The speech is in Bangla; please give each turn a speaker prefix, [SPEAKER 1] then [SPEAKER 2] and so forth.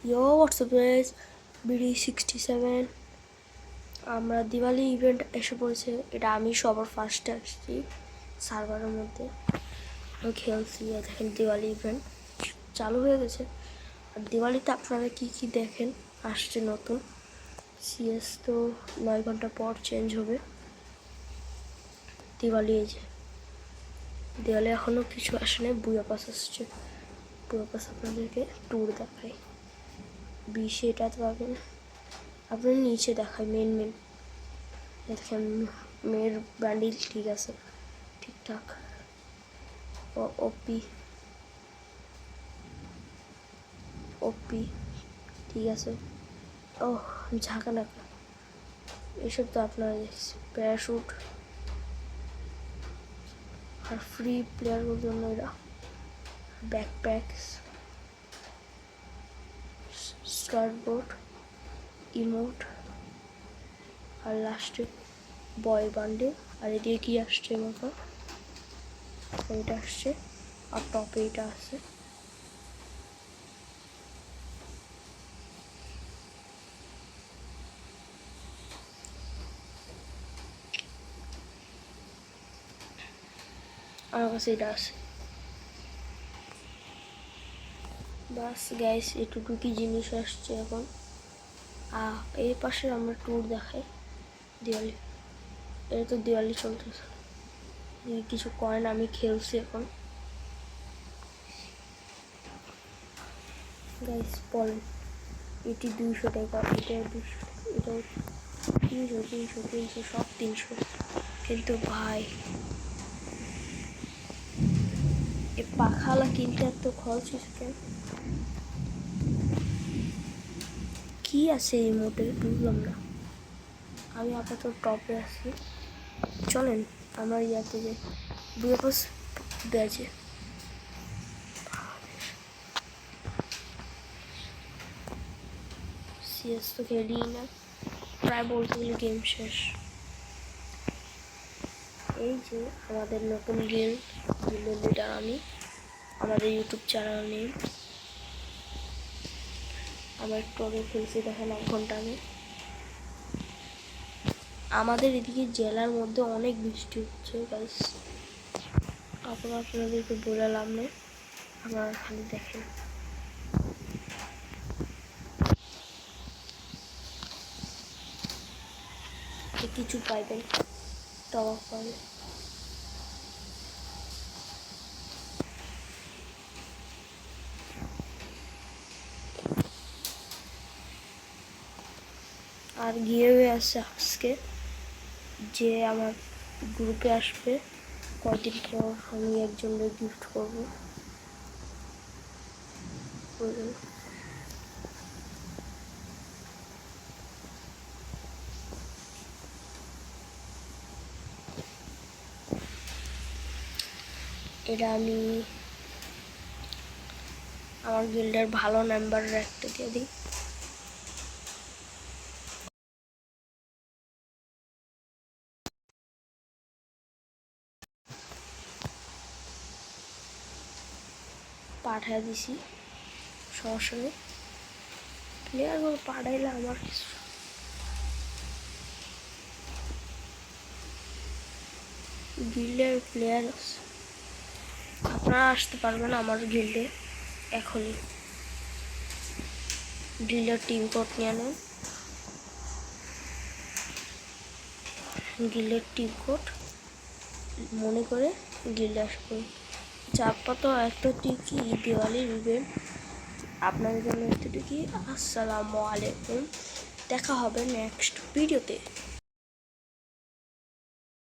[SPEAKER 1] Yo, what's up guys? BD67 আমরা দিওয়ালি ইভেন্ট এসে পড়েছে। এটা আমি সবার ফার্স্টে আসছি সার্ভারের মধ্যে। আমি খেলছি, দেখেন দিওয়ালি ইভেন্ট চালু হয়ে গেছে। আর দিওয়ালিতে আপনারা কি কি দেখেন আসছে নতুন সিএস তো 9 ঘন্টা পর চেঞ্জ হবে। দিওয়ালি এই যে দিওয়ালি এখনও কিছু আসে নাই, বুয়া পাস আসছে। বুয়া পাস আপনাদেরকে ট্যুর দেখায় 20 এটাতে পাবেন। আপনার নিচে দেখায় মেন দেখেন মেয়ের ব্যান্ডেল ঠিক আছে, ঠিকঠাক। ওপি ঠিক আছে। ও ঝাঁকা নাকা এসব তো আপনারা দেখছি। প্যারাশুট আর ফ্রি প্লেয়ারগুলোর জন্য এরা ব্যাকপ্যাকস, স্কার্টবোর্ড, ইমোট আর লাস্টে বয় বান্ডেল। আর এদিকে কি আসছে মতো এটা আসছে, আর টপে এটা আছে। আমার কাছে এটা আছে। বাস গাইস এটুকু কি জিনিস আসছে এখন। এই পাশে আমরা ট্যুর দেখাই দিওয়ালি। এটা তো দিওয়ালি চলতেছে, কিছু কয়েন আমি খেলছি এখন। গাইস বলেন এটি 200 টাকা, এটা 200, এটা 300 সব 300। কিন্তু ভাই এ পাখালা কিনতে এত খরচ হয়েছে কেন? কি আছে এই মোটে বুঝলাম না। আমি আপাতত টপে আছি, চলেন আমার ইয়াতে যে বুয়াপাস ব্যাজে। সিএস তো খেলি না, প্রায় বলতে গেলে গেম শেষ। এই যে আমাদের নতুন গিল্ডের লিডার আমি, আমাদের ইউটিউব চ্যানেল নেই। আমার একটু আগে খেলছি দেখেন 1 ঘন্টা আগে। আমাদের এদিকে জেলার মধ্যে অনেক বৃষ্টি হচ্ছে গাইস, আপনাদেরকে বলে লাভ নেই, আপনারা খালি দেখেন। কিছু পাইবেন, টপ পাবে। আর গিয়ে আছে আজকে যে আমার গ্রুপে আসবে কয়দিন পর, আমি একজনের গিফট করবো। এটা আমি আমার গিল্ডের ভালো নাম্বার একটা দিয়ে দিই। পাঠায় দিছি, সমস্যা নেই। প্লেয়ারগুলো পাঠাইলে আমার কিছু গিল্ডের প্লেয়ার আছে, আপনারা আসতে পারবেন আমার গিল্ডে এখনই। গিল্ডের টিম কোড নিয়ে নেন, গিল্ডের টিম কোড মনে করে গিল্ডে আসবেন। আপাতত একটা টিকি দিওয়ালির ইভেন্ট আপনাদের জন্য একটু টিকি। আসসালামু আলাইকুম, দেখা হবে নেক্সট ভিডিওতে।